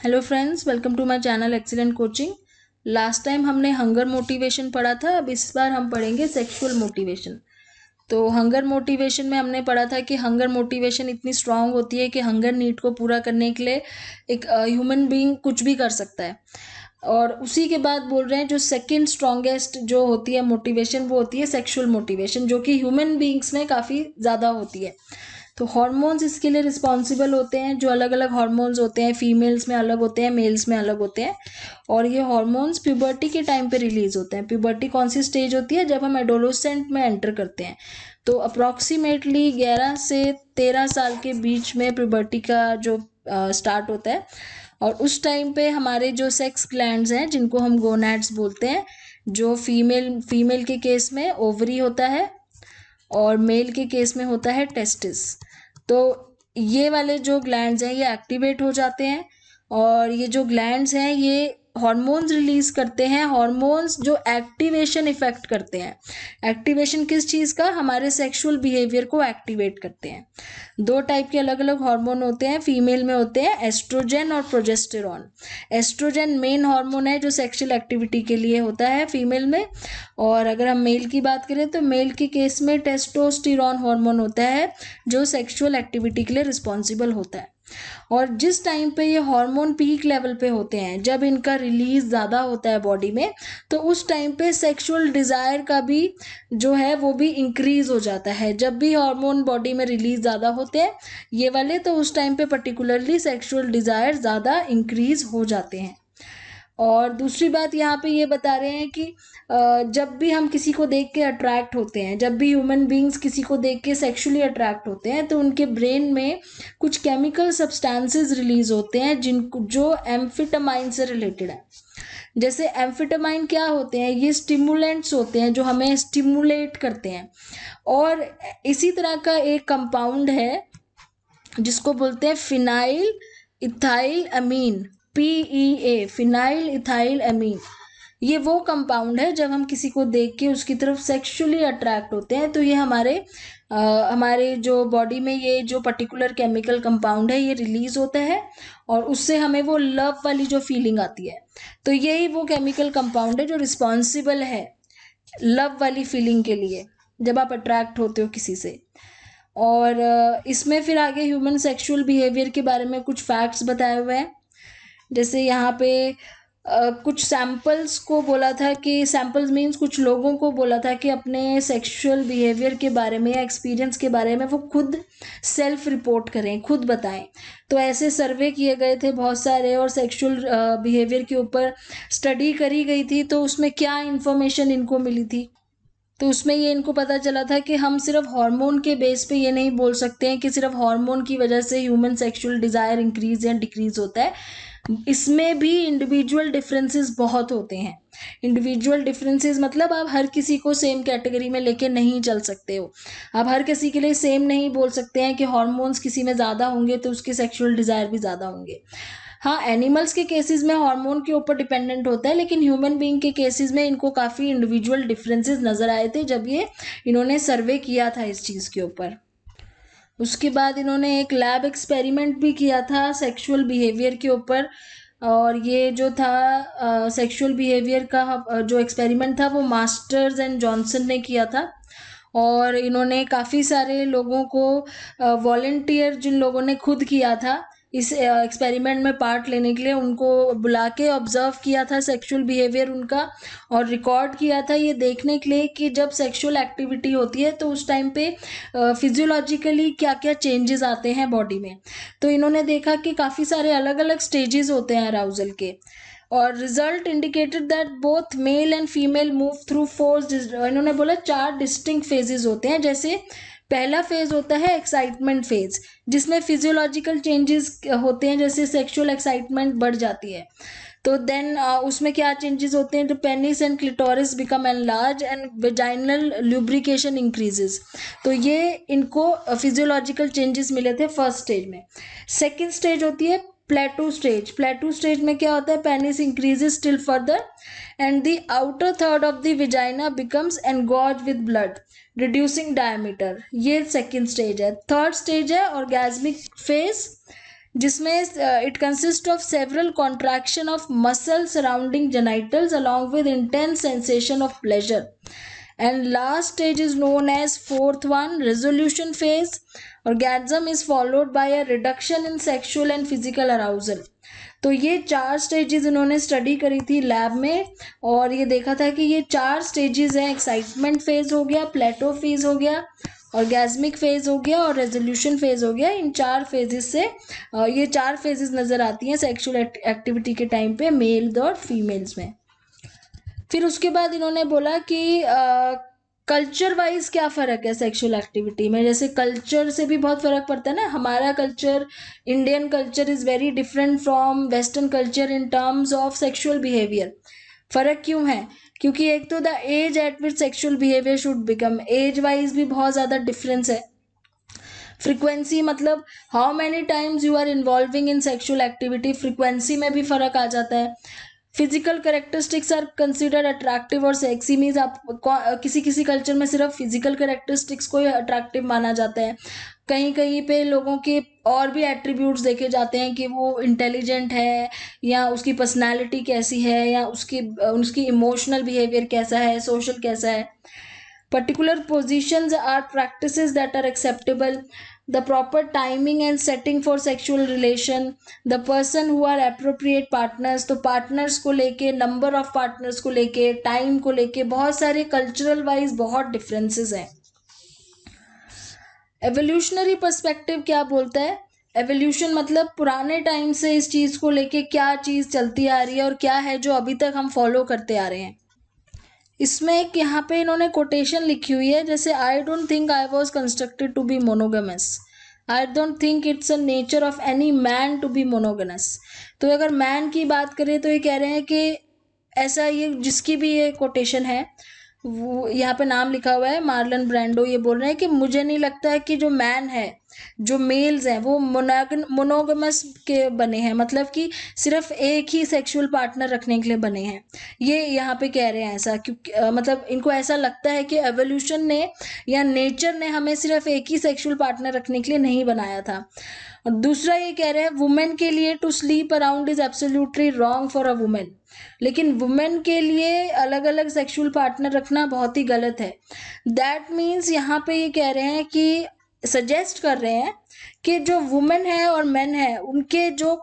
Hello friends, welcome to my channel excellent coaching. Last time हमने hunger motivation पढ़ा था। अब इस बार हम पढ़ेंगे सेक्सुअल मोटिवेशन। तो हंगर मोटिवेशन में हमने पढ़ा था कि हंगर मोटिवेशन इतनी स्ट्रांग होती है कि हंगर नीड को पूरा करने के लिए एक ह्यूमन बीइंग कुछ भी कर सकता है। और उसी के बाद बोल रहे हैं जो सेकंड स्ट्रॉन्गेस्ट जो होती है मोटिवेशन वो होती है सेक्सुअल मोटिवेशन, जो कि ह्यूमन बीइंग्स में काफ़ी ज़्यादा होती है। तो हॉर्मोन्स इसके लिए रिस्पॉन्सिबल होते हैं। जो अलग अलग हॉर्मोन्स होते हैं, फीमेल्स में अलग होते हैं, मेल्स में अलग होते हैं। और ये हॉर्मोन्स प्यूबर्टी के टाइम पे रिलीज होते हैं। प्यूबर्टी कौन सी स्टेज होती है? जब हम एडोलेसेंट में एंटर करते हैं। तो अप्रॉक्सीमेटली 11 से 13 साल के बीच में प्यूबर्टी का जो स्टार्ट होता है। और उस टाइम पे हमारे जो सेक्स ग्लैंड्स हैं, जिनको हम गोनैड्स बोलते हैं, जो फीमेल के केस में ओवरी होता है और मेल के केस में होता है टेस्टिस। तो ये वाले जो ग्लैंड्स हैं ये एक्टिवेट हो जाते हैं। और ये जो ग्लैंड्स हैं ये हॉर्मोन्स रिलीज करते हैं, हॉर्मोन्स जो एक्टिवेशन इफेक्ट करते हैं। एक्टिवेशन किस चीज़ का? हमारे सेक्सुअल बिहेवियर को एक्टिवेट करते हैं। दो टाइप के अलग अलग हार्मोन होते हैं। फीमेल में होते हैं एस्ट्रोजन और प्रोजेस्टेरॉन। एस्ट्रोजन मेन हार्मोन है जो सेक्सुअल एक्टिविटी के लिए होता है फीमेल में। और अगर हम मेल की बात करें तो मेल के केस में टेस्टोस्टेरॉन हार्मोन होता है जो सेक्सुअल एक्टिविटी के लिए रिस्पॉन्सिबल होता है। और जिस टाइम पे ये हार्मोन पीक लेवल पे होते हैं, जब इनका रिलीज ज़्यादा होता है बॉडी में, तो उस टाइम पे सेक्सुअल डिज़ायर का भी जो है वो भी इंक्रीज हो जाता है। जब भी हार्मोन बॉडी में रिलीज ज़्यादा होते हैं ये वाले, तो उस टाइम पे पर्टिकुलरली सेक्सुअल डिज़ायर ज़्यादा इंक्रीज हो जाते हैं। और दूसरी बात यहाँ पे ये बता रहे हैं कि जब भी हम किसी को देख के अट्रैक्ट होते हैं, जब भी ह्यूमन बींग्स किसी को देख के सेक्सुअली अट्रैक्ट होते हैं, तो उनके ब्रेन में कुछ केमिकल सब्सटेंसेस रिलीज होते हैं जिनको जो एम्फिटामाइन से रिलेटेड है। जैसे एम्फिटामाइन क्या होते हैं? ये स्टिमुलेंट्स होते हैं जो हमें स्टिमुलेट करते हैं। और इसी तरह का एक कंपाउंड है जिसको बोलते हैं फिनाइल इथाइल अमीन, PEA, फिनाइल इथाइल अमीन। ये वो कंपाउंड है जब हम किसी को देख के उसकी तरफ सेक्सुअली अट्रैक्ट होते हैं तो ये हमारे जो बॉडी में ये जो पर्टिकुलर केमिकल कंपाउंड है ये रिलीज होता है और उससे हमें वो लव वाली जो फीलिंग आती है। तो यही वो केमिकल कंपाउंड है जो रिस्पॉन्सिबल है लव वाली फीलिंग के लिए जब आप अट्रैक्ट होते हो किसी से। और इसमें फिर आगे ह्यूमन सेक्सुअल बिहेवियर के बारे में कुछ फैक्ट्स बताए हुए हैं। जैसे यहाँ पे कुछ सैम्पल्स को बोला था कि सैम्पल्स मीन्स कुछ लोगों को बोला था कि अपने सेक्सुअल बिहेवियर के बारे में या एक्सपीरियंस के बारे में वो खुद सेल्फ रिपोर्ट करें, खुद बताएं। तो ऐसे सर्वे किए गए थे बहुत सारे और सेक्सुअल बिहेवियर के ऊपर स्टडी करी गई थी। तो उसमें क्या इन्फॉर्मेशन इनको मिली थी? तो उसमें ये इनको पता चला था कि हम सिर्फ हार्मोन के बेस पे ये नहीं बोल सकते हैं कि सिर्फ हार्मोन की वजह से ह्यूमन सेक्सुअल डिज़ायर इंक्रीज या डिक्रीज होता है। इसमें भी इंडिविजुअल डिफरेंसेस बहुत होते हैं। इंडिविजुअल डिफरेंसेस मतलब आप हर किसी को सेम कैटेगरी में लेके नहीं चल सकते हो। आप हर किसी के लिए सेम नहीं बोल सकते हैं कि हार्मोन्स किसी में ज़्यादा होंगे तो उसके सेक्सुअल डिज़ायर भी ज़्यादा होंगे। हाँ, एनिमल्स के केसेस में हार्मोन के ऊपर डिपेंडेंट होता है, लेकिन ह्यूमन बीइंग के केसेस में इनको काफ़ी इंडिविजुअल डिफरेंसेस नज़र आए थे जब ये इन्होंने सर्वे किया था इस चीज़ के ऊपर। उसके बाद इन्होंने एक लैब एक्सपेरिमेंट भी किया था सेक्सुअल बिहेवियर के ऊपर। और ये जो था सेक्सुअल बिहेवियर का जो एक्सपेरिमेंट था वो मास्टर्स एंड जॉनसन ने किया था। और इन्होंने काफ़ी सारे लोगों को वॉलेंटियर जिन लोगों ने खुद किया था इस एक्सपेरिमेंट में पार्ट लेने के लिए, उनको बुला के ऑब्जर्व किया था सेक्सुअल बिहेवियर उनका और रिकॉर्ड किया था ये देखने के लिए कि जब सेक्सुअल एक्टिविटी होती है तो उस टाइम पे फिजियोलॉजिकली क्या क्या चेंजेस आते हैं बॉडी में। तो इन्होंने देखा कि काफ़ी सारे अलग अलग स्टेजेस होते हैं अराउजल के। और result indicated that both male and female move through इन्होंने बोला 4 डिस्टिंक्ट फेजेस होते हैं। जैसे पहला फेज होता है एक्साइटमेंट फेज, जिसमें फिजियोलॉजिकल चेंजेस होते हैं, जैसे सेक्सुअल एक्साइटमेंट बढ़ जाती है। तो देन उसमें क्या चेंजेस होते हैं? तो penis and clitoris become enlarge and vaginal lubrication increases. तो ये इनको फिजियोलॉजिकल चेंजेस मिले थे फर्स्ट स्टेज में। सेकेंड स्टेज होती है प्लेटू स्टेज। प्लेटू स्टेज में क्या होता है? Penis increases still further and the outer third of the vagina becomes engorge with blood reducing diameter. ये सेकेंड स्टेज है। थर्ड स्टेज है ऑर्गेस्मिक फेज, जिसमें it consist of several contraction of muscle surrounding genitals along with intense sensation of pleasure. And last stage is known as fourth one, resolution phase. Orgasm is followed by a reduction in sexual and physical arousal. तो ये 4 stages इन्होंने study करी थी lab में, और ये देखा था कि ये 4 स्टेजेस हैं. एक्साइटमेंट फेज हो गया, प्लेटो फेज हो गया, ऑर्गेजमिक फेज हो गया और रेजोल्यूशन फेज हो गया. इन 4 फेजेस से ये 4 फेजेस नज़र आती हैं सेक्सुअल एक्टिविटी के टाइम पे मेल और फीमेल्स में. फिर उसके बाद इन्होंने बोला कि कल्चर वाइज क्या फ़र्क है सेक्सुअल एक्टिविटी में. जैसे कल्चर से भी बहुत फ़र्क पड़ता है ना. हमारा culture, Indian culture is very different from western culture in terms of sexual behaviour. फ़र्क क्यों है? क्योंकि एक तो the age at which sexual behaviour should become, age wise भी बहुत ज़्यादा डिफरेंस है. फ्रिक्वेंसी मतलब how many times you are involving in sexual activity, frequency में भी फ़र्क आ जाता है. Physical characteristics are considered attractive और सेक्सी. मीन्स आप किसी किसी कल्चर में सिर्फ फिजिकल करेक्टरिस्टिक्स को ही अट्रैक्टिव माना जाता है. कहीं कहीं पे लोगों के और भी एट्रीब्यूट्स देखे जाते हैं कि वो इंटेलिजेंट है, या उसकी पर्सनालिटी कैसी है, या उसकी इमोशनल बिहेवियर कैसा है, सोशल कैसा है. Particular positions are practices that are acceptable. The proper timing and setting for sexual relation. The person who are appropriate partners. तो partners को लेके, number of partners को लेके, time को लेके बहुत सारे cultural wise बहुत differences हैं. एवोल्यूशनरी पर्सपेक्टिव क्या बोलता है? एवोल्यूशन मतलब पुराने टाइम से इस चीज़ को लेके क्या चीज़ चलती आ रही है और क्या है जो अभी तक हम फॉलो करते आ रहे हैं. इसमें एक यहाँ पे इन्होंने कोटेशन लिखी हुई है, जैसे I don't think I was constructed to be monogamous. I don't think it's a nature of any man to be monogamous. तो अगर मैन की बात करें तो ये कह रहे हैं कि ऐसा, ये जिसकी भी ये कोटेशन है वो यहाँ पे नाम लिखा हुआ है मार्लन ब्रांडो, ये बोल रहे हैं कि मुझे नहीं लगता है कि जो मैन है, जो मेल्स हैं वो मोनोगमस के बने हैं, मतलब कि सिर्फ एक ही सेक्सुअल पार्टनर रखने के लिए बने हैं. ये यहाँ पे कह रहे हैं ऐसा, क्योंकि मतलब इनको ऐसा लगता है कि एवोल्यूशन ने या नेचर ने हमें सिर्फ एक ही सेक्सुअल पार्टनर रखने के लिए नहीं बनाया था. और दूसरा ये कह रहे हैं वुमेन के लिए to sleep around is absolutely wrong for a women. लेकिन वुमेन के लिए अलग अलग सेक्सुअल पार्टनर रखना बहुत ही गलत है. दैट मीन्स यहाँ पे ये कह रहे हैं कि सजेस्ट कर रहे हैं कि जो वुमेन है और मेन है उनके जो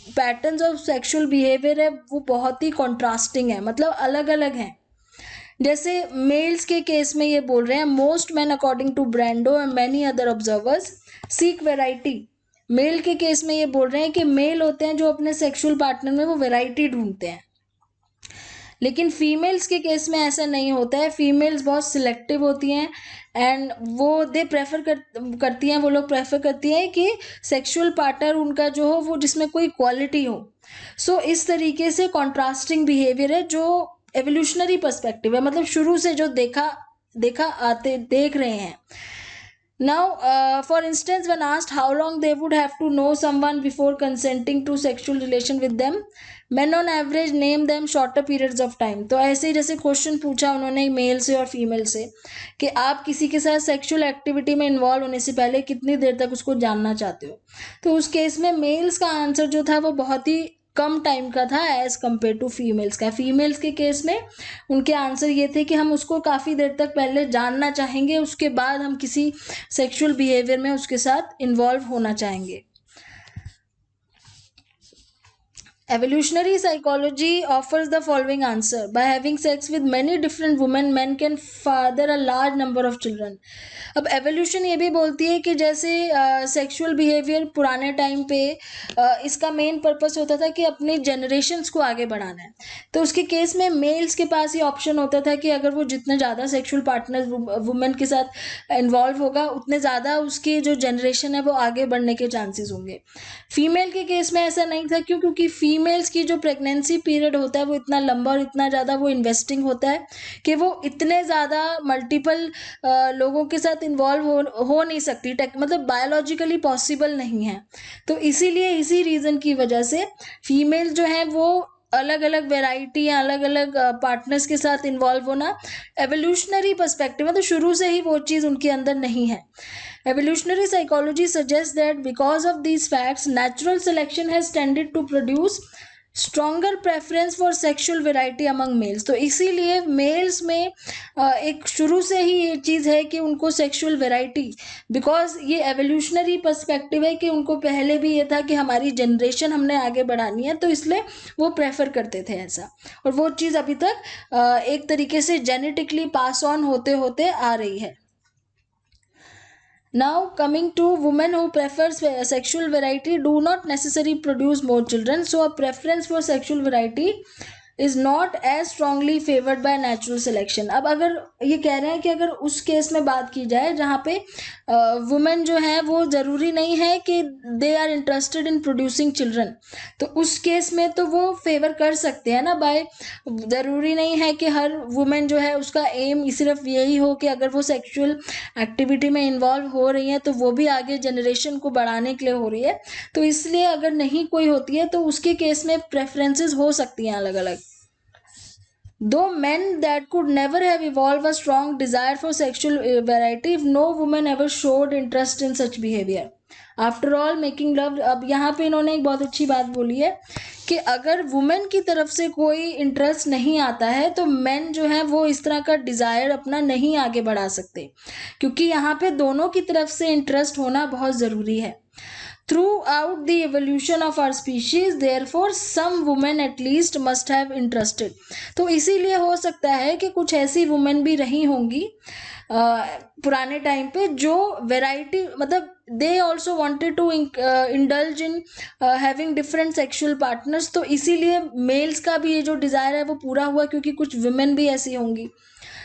पैटर्न्स ऑफ सेक्सुअल बिहेवियर है वो बहुत ही कॉन्ट्रास्टिंग है, मतलब अलग अलग हैं. जैसे मेल्स के केस में ये बोल रहे हैं most man according to Brando and many other observers seek variety. Male के केस में ये बोल रहे हैं कि मेल होते हैं जो अपने सेक्सुअल पार्टनर में वो वेराइटी ढूंढते हैं. लेकिन फीमेल्स के केस में ऐसा नहीं होता है. फीमेल्स बहुत सिलेक्टिव होती हैं एंड वो दे प्रेफर करती हैं, वो लोग प्रेफर करती हैं कि सेक्सुअल पार्टनर उनका जो हो वो जिसमें कोई क्वालिटी हो. सो इस तरीके से कॉन्ट्रास्टिंग बिहेवियर है जो एवोल्यूशनरी पर्सपेक्टिव है, मतलब शुरू से जो देख रहे हैं. Now, for instance, when asked how long they would have to know someone before consenting to sexual relation with them, men on average name them shorter periods of time. तो ऐसे ही जैसे क्वेश्चन पूछा उन्होंने मेल से और female से कि आप किसी के साथ सेक्सुअल एक्टिविटी में इन्वॉल्व होने से पहले कितनी देर तक उसको जानना चाहते हो. तो उस केस में मेल्स का आंसर जो था वो बहुत ही कम टाइम का था एज़ कम्पेयर टू फीमेल्स का. फीमेल्स के केस में उनके आंसर ये थे कि हम उसको काफ़ी देर तक पहले जानना चाहेंगे, उसके बाद हम किसी सेक्सुअल बिहेवियर में उसके साथ इन्वॉल्व होना चाहेंगे. Evolutionary psychology offers the following answer. By having sex with many different women, men can father a large number of children. अब एवोल्यूशन ये भी बोलती है कि जैसे सेक्सुअल बिहेवियर पुराने टाइम पे इसका मेन पर्पस होता था कि अपने जनरेशन्स को आगे बढ़ाना है. तो उसके केस में मेल्स के पास ये ऑप्शन होता था कि अगर वो जितने ज़्यादा सेक्सुअल पार्टनर वुमेन के साथ इन्वॉल्व होगा उतने ज़्यादा उसकी जो जनरेशन है वो आगे बढ़ने के चांसेस होंगे. फीमेल के केस में ऐसा नहीं था, क्योंकि फीमेल्स की जो प्रेगनेंसी पीरियड होता है वो इतना लंबा और इतना ज़्यादा वो इन्वेस्टिंग होता है कि वो इतने ज़्यादा मल्टीपल लोगों के साथ इन्वॉल्व हो नहीं सकती, मतलब बायोलॉजिकली पॉसिबल नहीं है. तो इसीलिए इसी रीज़न की वजह से फीमेल जो है वो अलग अलग वेराइटी या अलग अलग पार्टनर्स के साथ इन्वॉल्व होना एवोल्यूशनरी पर्सपेक्टिव में तो शुरू से ही वो चीज़ उनके अंदर नहीं है. Evolutionary psychology suggests that because of these facts, natural selection has tended to produce stronger preference for sexual variety among males. तो इसीलिए मेल्स में एक शुरू से ही ये चीज़ है कि उनको सेक्शुअल वेराइटी, बिकॉज ये एवोल्यूशनरी पर्सपेक्टिव है कि उनको पहले भी ये था कि हमारी जनरेशन हमने आगे बढ़ानी है, तो इसलिए वो प्रेफर करते थे ऐसा, और वो चीज़ अभी तक एक तरीके से जेनेटिकली पास ऑन होते होते आ रही है. Now coming to women who prefers sexual variety do not necessarily produce more children. So a preference for sexual variety is not as strongly favored by natural selection. अब अगर ये कह रहे हैं कि अगर उस केस में बात की जाए जहाँ पे वुमेन जो है वो ज़रूरी नहीं है कि they are interested in producing children, तो उस केस में तो वो फेवर कर सकते हैं ना. बाय ज़रूरी नहीं है कि हर वुमेन जो है उसका एम सिर्फ यही हो कि अगर वो सेक्सुअल एक्टिविटी में इन्वॉल्व हो रही है तो वो भी आगे जनरेशन को बढ़ाने के लिए हो रही है. तो इसलिए अगर नहीं कोई होती है तो उसके केस में प्रेफरेंसेस हो सकती हैं अलग अलग. Though men that could never have evolved a strong desire for sexual variety if no woman ever showed interest in such behavior. After all, making love, अब यहाँ पे इन्होंने एक बहुत अच्छी बात बोली है कि अगर वुमेन की तरफ से कोई इंटरेस्ट नहीं आता है तो मेन जो है वो इस तरह का डिज़ायर अपना नहीं आगे बढ़ा सकते, क्योंकि यहाँ पे दोनों की तरफ से इंटरेस्ट होना बहुत ज़रूरी है. Throughout the evolution of our species, therefore some women at least must have interested. तो इसीलिए हो सकता है कि कुछ ऐसी वुमेन भी रही होंगी पुराने टाइम पे जो वेराइटी, मतलब they also wanted to indulge in having different sexual partners. तो इसीलिए मेल्स का भी ये जो डिज़ायर है वो पूरा हुआ क्योंकि कुछ वुमेन भी ऐसी होंगी.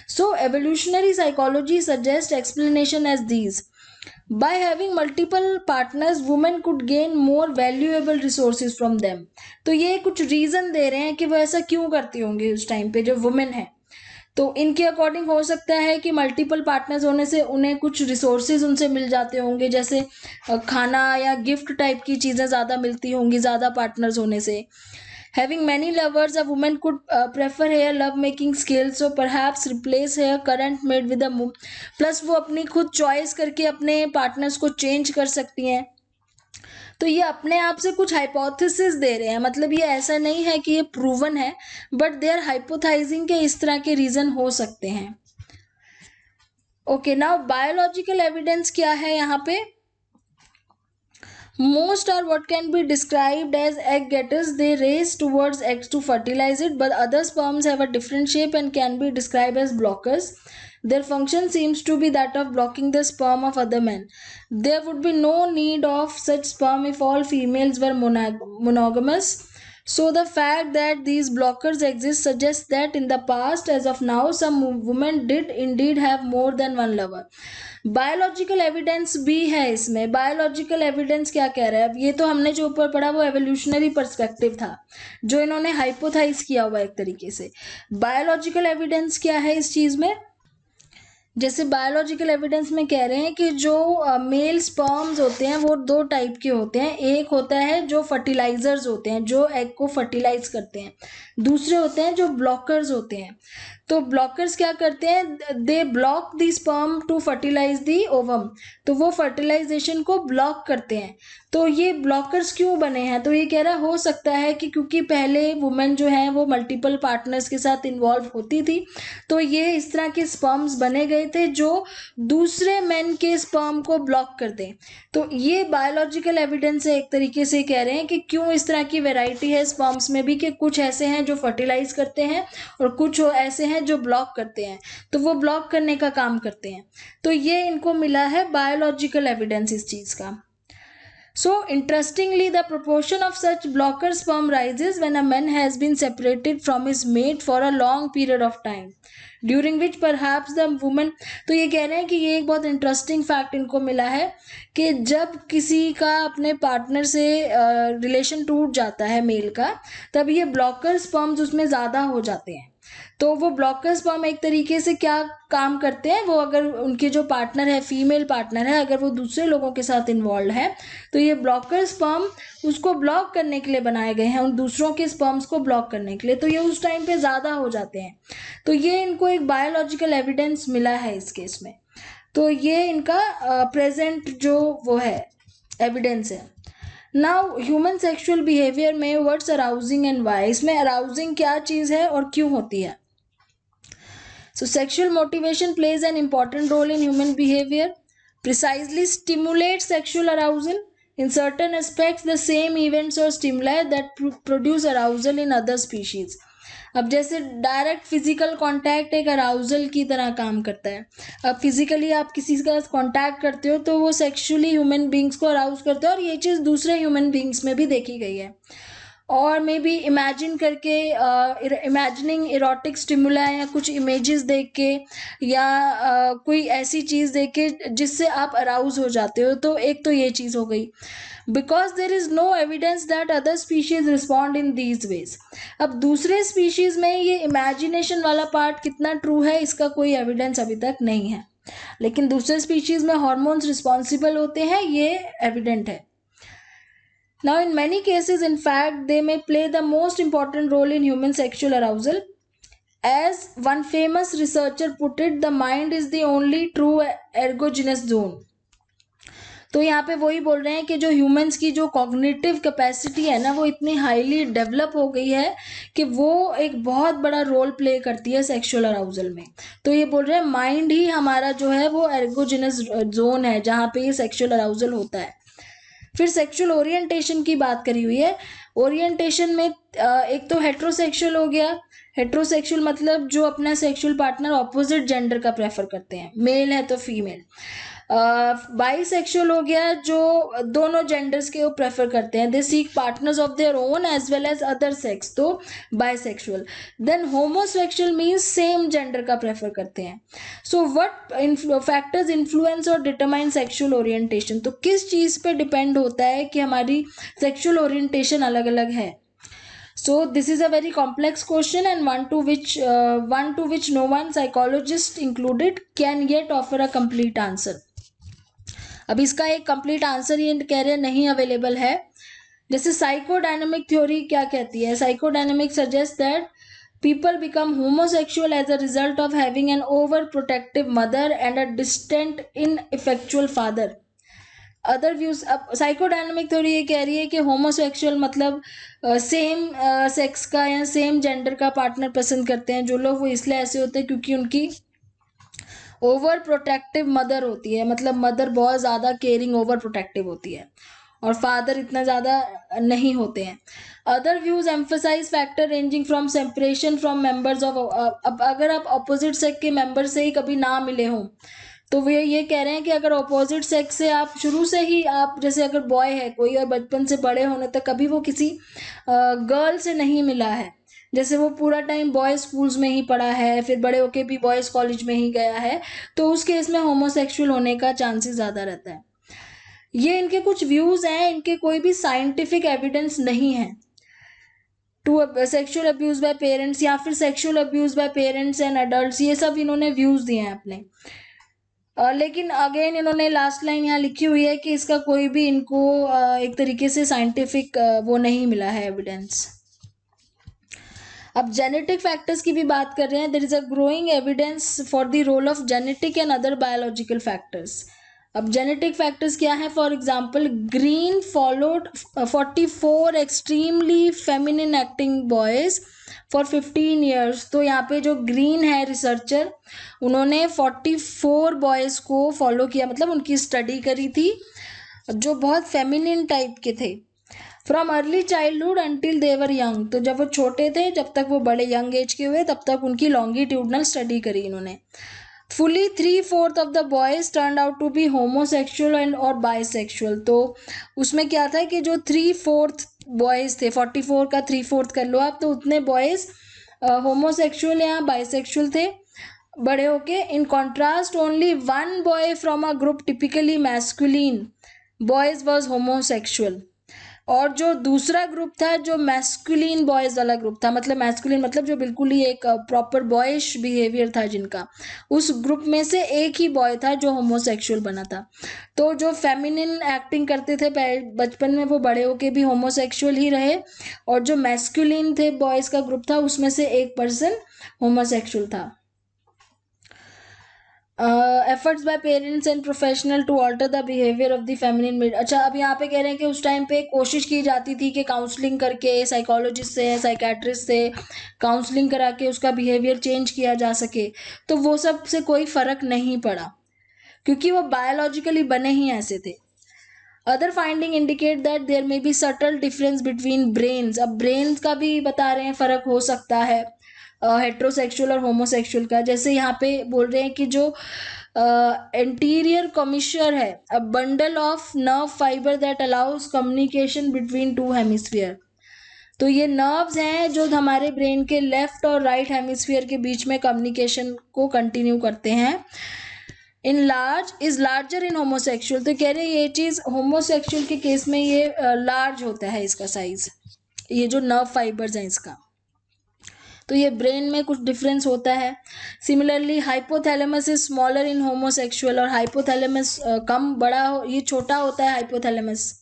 So evolutionary psychology suggests explanation as these. By having multiple partners, women could gain more valuable resources from them. तो ये कुछ रीज़न दे रहे हैं कि वो ऐसा क्यों करती होंगी उस टाइम पे जो वुमेन है. तो इनके अकॉर्डिंग हो सकता है कि मल्टीपल पार्टनर्स होने से उन्हें कुछ रिसोर्सेज उनसे मिल जाते होंगे, जैसे खाना या गिफ्ट टाइप की चीज़ें ज़्यादा मिलती होंगी ज़्यादा पार्टनर्स होने से. Having many lovers, a woman could prefer her love making skills, so perhaps replace her current mate with a plus वो अपनी खुद चॉइस करके अपने पार्टनर्स को चेंज कर सकती हैं. तो ये अपने आप से कुछ हाइपोथेसिस दे रहे हैं, मतलब ये ऐसा नहीं है कि ये प्रूवन है, बट दे आर हाइपोथाइजिंग के इस तरह के रीज़न हो सकते हैं. ओके, नाउ बायोलॉजिकल एविडेंस क्या है यहाँ पे. Most are what can be described as egg getters. They race towards eggs to fertilize it, but other sperms have a different shape and can be described as blockers. Their function seems to be that of blocking the sperm of other men. There would be no need of such sperm if all females were monogamous. So the fact that these blockers exist suggests that in the past, as of now, some women did indeed have more than one lover. Biological evidence भी है इसमें. Biological evidence क्या कह रहा है, अब ये तो हमने जो ऊपर पढ़ा वो एवोल्यूशनरी पर्सपेक्टिव था जो इन्होंने हाइपोथाइज किया हुआ एक तरीके से. बायोलॉजिकल एविडेंस क्या है इस चीज़ में, जैसे बायोलॉजिकल एविडेंस में कह रहे हैं कि जो मेल स्पर्म्स होते हैं वो दो टाइप के होते हैं. एक होता है जो फर्टिलाइजर्स होते हैं जो एग को फर्टिलाइज करते हैं, दूसरे होते हैं जो ब्लॉकर्स होते हैं. तो ब्लॉकर्स क्या करते हैं, they block the sperm to fertilise the ovum, तो वो फर्टिलाइजेशन को ब्लॉक करते हैं. तो ये ब्लॉकर्स क्यों बने हैं, तो ये कह रहा हो सकता है कि क्योंकि पहले वुमेन जो है वो मल्टीपल पार्टनर्स के साथ इन्वॉल्व होती थी, तो ये इस तरह के स्पर्म्स बने गए थे जो दूसरे मेन के स्पर्म को ब्लॉक कर दें. तो ये बायोलॉजिकल एविडेंस है एक तरीके से कह रहे हैं कि क्यों इस तरह की वेराइटी है स्पर्म्स में भी, कि कुछ ऐसे हैं जो फर्टिलाइज करते हैं और कुछ ऐसे हैं जो ब्लॉक करते हैं, तो वो ब्लॉक करने का काम करते हैं. तो ये इनको मिला है बायोलॉजिकल एविडेंस इस चीज़ का. So interestingly, the proportion of such blocker sperm rises when a man has been separated from his mate for a long period of time, during which perhaps the woman. तो ये कह रहे हैं कि ये एक बहुत इंटरेस्टिंग फैक्ट इनको मिला है कि जब किसी का अपने पार्टनर से रिलेशन टूट जाता है मेल का, तब ये ब्लॉकर स्पर्म्स उसमें ज़्यादा हो जाते हैं. तो वो ब्लॉकर स्पर्म एक तरीके से क्या काम करते हैं, वो अगर उनके जो पार्टनर है, फीमेल पार्टनर है, अगर वो दूसरे लोगों के साथ इन्वॉल्व है, तो ये ब्लॉकर स्पर्म उसको ब्लॉक करने के लिए बनाए गए हैं, उन दूसरों के स्पर्म्स को ब्लॉक करने के लिए। तो ये उस टाइम पे ज़्यादा हो जाते हैं। तो ये इनको एक बायोलॉजिकल एविडेंस मिला है इस केस में। तो ये इनका प्रेजेंट जो वो है एविडेंस है। नाउ ह्यूमन सेक्सुअल बिहेवियर में व्हाट्स अराउजिंग एंड वाई, इसमें अराउजिंग क्या चीज़ है और क्यों होती है। So sexual motivation plays an important role in human behavior, precisely stimulates sexual arousal. In certain aspects, the same events or stimuli that produce arousal in other species. अब जैसे direct physical contact एक arousal की तरह काम करता है। अब physically आप किसी का कांटेक्ट करते हो तो वो सेक्सुअली ह्यूमन बींग्स को अराउज करते हो, और ये चीज़ दूसरे ह्यूमन बींग्स में भी देखी गई है। और मे बी इमेजिन करके इमेजिनिंग इरोटिक स्टिमुला या कुछ इमेजेस देख के या कोई ऐसी चीज़ देख के जिससे आप अराउज हो जाते हो, तो एक तो ये चीज़ हो गई। Because there is no evidence that other species respond in these ways. अब दूसरे स्पीशीज में ये इमेजिनेशन वाला पार्ट कितना ट्रू है इसका कोई एविडेंस अभी तक नहीं है, लेकिन दूसरे स्पीशीज में हार्मोन्स रिस्पॉन्सिबल होते हैं, ये एविडेंट है। Now, in many cases, in fact, they may play the most important role in human sexual arousal. As one famous researcher put it, the mind is the only true erogenous zone. तो यहाँ पे वही बोल रहे हैं कि जो humans की जो कॉग्निटिव कैपेसिटी है ना, वो इतनी हाईली डेवलप हो गई है कि वो एक बहुत बड़ा रोल प्ले करती है सेक्सुअल अराउजल में। तो ये बोल रहे हैं माइंड ही हमारा जो है वो एरोजेनस जोन है जहाँ पे ये सेक्सुअल अराउजल होता है। फिर सेक्सुअल ओरिएंटेशन की बात करी हुई है। ओरिएंटेशन में एक तो हेट्रोसेक्सुअल हो गया। हेट्रोसेक्सुअल मतलब जो अपना सेक्सुअल पार्टनर ऑपोजिट जेंडर का प्रेफर करते हैं, मेल है तो फीमेल। बाईसेक्सुअल हो गया, जो दोनों जेंडर्स के वो प्रेफर करते हैं, they seek partners of their own as well as other sex, तो bisexual. Then homosexual means same gender का प्रेफर करते हैं। सो व्हाट फैक्टर्स इन्फ्लुएंस और डिटरमाइन सेक्सुअल ओरिएंटेशन, तो किस चीज़ पे डिपेंड होता है कि हमारी सेक्सुअल ओरिएंटेशन अलग अलग है। So this is a very complex question and one to which no one, psychologist included, can yet offer a complete answer. अब इसका एक कंप्लीट आंसर ये कह रहे हैं नहीं अवेलेबल है। जैसे साइकोडायनेमिक थ्योरी क्या कहती है, psychodynamic suggest that people become homosexual as a result of having an overprotective mother and a distant ineffectual father. Other views, अब साइकोडायनेमिक थ्योरी ये कह रही है कि होमोसेक्सुअल मतलब सेम सेक्स का या सेम जेंडर का पार्टनर पसंद करते हैं जो लोग, वो इसलिए ऐसे होते हैं क्योंकि उनकी ओवर प्रोटेक्टिव मदर होती है, मतलब मदर बहुत ज़्यादा केयरिंग ओवर प्रोटेक्टिव होती है और फादर इतना ज़्यादा नहीं होते हैं। Other views emphasise factor ranging from separation from members of, अब अगर आप अपोजिट सेक्स के मेंबर से ही कभी ना मिले हों तो वे ये कह रहे हैं कि अगर अपोजिट सेक्स से आप शुरू से ही, आप जैसे अगर बॉय है कोई और बचपन से बड़े होने तक कभी वो किसी गर्ल से नहीं मिला है, जैसे वो पूरा टाइम बॉयज स्कूल्स में ही पढ़ा है, फिर बड़े होके भी बॉयज कॉलेज में ही गया है, तो उस केस में होमोसेक्सुअल होने का चांसेस ज़्यादा रहता है। ये इनके कुछ व्यूज़ हैं, इनके कोई भी साइंटिफिक एविडेंस नहीं है to sexual abuse by parents या फिर sexual abuse by parents and adults, ये सब इन्होंने व्यूज़ दिए हैं अपने। लेकिन अगेन इन्होंने लास्ट लाइन यहाँ लिखी हुई है कि इसका कोई भी इनको एक तरीके से साइंटिफिक वो नहीं मिला है एविडेंस। अब जेनेटिक फैक्टर्स की भी बात कर रहे हैं। There is a growing evidence for the role of genetic and other biological factors. अब जेनेटिक फैक्टर्स क्या है, for example Green followed 44 extremely feminine acting boys for 15 years. तो यहाँ पे जो ग्रीन है रिसर्चर, उन्होंने 44 बॉयज़ को फॉलो किया, मतलब उनकी स्टडी करी थी जो बहुत फेमिनिन टाइप के थे। From early childhood until they were young, तो जब वो छोटे थे जब तक वो बड़े यंग एज के हुए तब तक उनकी लॉन्गिट्यूडनल स्टडी करी इन्होंने। Fully 3/4 of the boys turn out to be homosexual and और बाइसेक्सुअल। तो उसमें क्या था कि जो 3/4 बॉयज़ थे, 44 का 3/4 कर लो आप, तो उतने बॉयज़ होमोसेक्सुअल या बाइसेक्सुअल थे बड़े होके। In contrast only 1 boy from a group typically masculine boys was homosexual. और जो दूसरा ग्रुप था जो मैस्कुलिन बॉयज वाला ग्रुप था, मतलब मैस्कुलिन मतलब जो बिल्कुल ही एक प्रॉपर बॉयश बिहेवियर था जिनका, उस ग्रुप में से एक ही बॉय था जो होमोसेक्सुअल बना था। तो जो फेमिनिन एक्टिंग करते थे बचपन में वो बड़े होके भी होमोसेक्सुअल ही रहे, और जो मैस्कुलिन थे बॉयज का ग्रुप था उसमें से एक पर्सन होमोसेक्सुअल था। Efforts by parents and professional to alter the behaviour of the feminine mid. अच्छा, अब यहाँ पे कह रहे हैं कि उस टाइम पे कोशिश की जाती थी कि काउंसलिंग करके साइकोलॉजिस्ट से, साइकेट्रिस्ट से काउंसलिंग करा के उसका बिहेवियर चेंज किया जा सके, तो वो सब से कोई फर्क नहीं पड़ा क्योंकि वो बायोलॉजिकली बने ही ऐसे थे। Other finding indicate that there may be subtle difference between brains. अब ब्रेन्स का भी बता रहे हैं फर्क हो सकता है हेट्रोसेक्सुअल और होमोसेक्सुअल का। जैसे यहाँ पे बोल रहे हैं कि जो एंटीरियर कमिश्यर है, a bundle of nerve fibre that allows communication between two hemisphere. तो ये नर्व्स हैं जो हमारे ब्रेन के लेफ्ट और राइट हेमिस्फीयर के बीच में कम्युनिकेशन को कंटिन्यू करते हैं। In large is larger in homosexual. तो कह रहे हैं ये चीज़ होमोसेक्सुअल के केस में ये लार्ज होता है इसका साइज, ये जो नर्व फाइबर्स हैं इसका। तो ये ब्रेन में कुछ डिफरेंस होता है। Similarly hypothalamus is smaller in homosexual, और हाइपोथैलेमस कम बड़ा ये छोटा होता है हाइपोथैलेमस।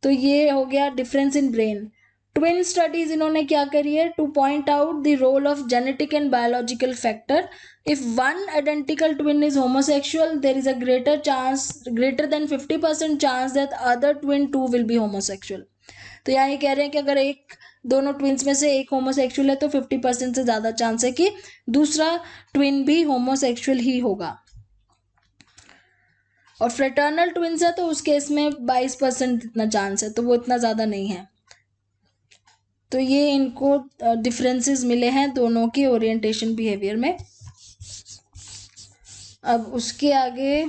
तो ये हो गया difference in brain. Twin studies इन्होंने क्या करी है, to point out the role of genetic and biological factor. If one identical twin is homosexual there is a greater than 50% chance that other twin too will be homosexual. तो यहाँ ये कह रहे हैं कि अगर दोनों ट्विन्स में से एक होमोसेक्सुअल है तो 50% से ज़्यादा चांस है कि दूसरा ट्विन भी होमोसेक्सुअल ही होगा। और फ्रेटर्नल ट्विन्स है तो उस केस में 22% इतना चांस है, तो वो इतना ज़्यादा नहीं है। तो ये इनको डिफरेंसेस मिले हैं दोनों के ओरिएंटेशन बिहेवियर में। अब उसके आगे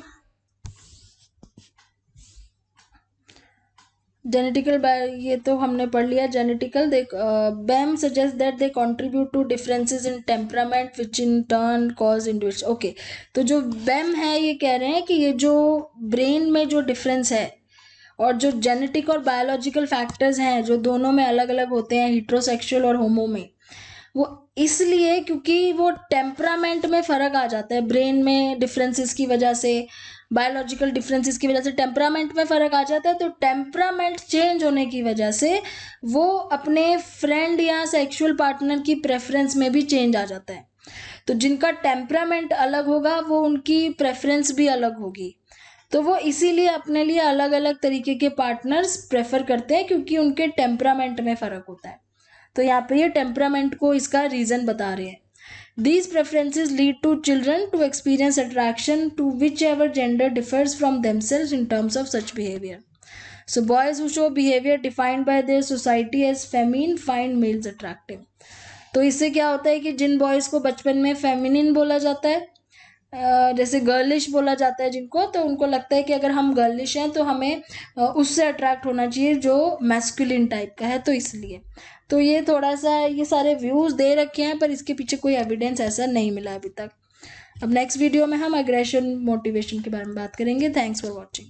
जेनेटिकल, ये तो हमने पढ़ लिया genetical. Bem suggest that they contribute to differences in temperament which in turn cause individual. Okay, तो जो बैम है ये कह रहे हैं कि ये जो ब्रेन में जो डिफरेंस है और जो जेनेटिक और बायोलॉजिकल फैक्टर्स हैं जो दोनों में अलग अलग होते हैं हिट्रोसेक्सुअल और होमो में, वो इसलिए क्योंकि वो टेम्परामेंट में फ़र्क आ जाता है ब्रेन में डिफरेंसेस की वजह से, बायोलॉजिकल डिफरेंसेस की वजह से टेम्परामेंट में फ़र्क आ जाता है। तो टेम्परामेंट चेंज होने की वजह से वो अपने फ्रेंड या सेक्सुअल पार्टनर की प्रेफरेंस में भी चेंज आ जाता है। तो जिनका टेम्परामेंट अलग होगा वो उनकी प्रेफरेंस भी अलग होगी, तो वो इसीलिए अपने लिए अलग अलग तरीके के पार्टनर्स प्रेफर करते हैं क्योंकि उनके टेम्परामेंट में फ़र्क होता है। तो यहाँ पे ये टेम्परामेंट को इसका रीज़न बता रहे हैं। These preferences lead to children to experience attraction to whichever gender differs from themselves in terms of such behavior. So boys who show behavior defined by their society as feminine find males attractive. तो इससे क्या होता है कि जिन boys को बचपन में feminine बोला जाता है, जैसे गर्लिश बोला जाता है जिनको, तो उनको लगता है कि अगर हम गर्लिश हैं तो हमें उससे अट्रैक्ट होना चाहिए जो मैस्कुलिन टाइप का है, तो इसलिए। तो ये थोड़ा सा ये सारे व्यूज़ दे रखे हैं पर इसके पीछे कोई एविडेंस ऐसा नहीं मिला अभी तक। अब नेक्स्ट वीडियो में हम एग्रेशन मोटिवेशन के बारे में बात करेंगे। Thanks for watching.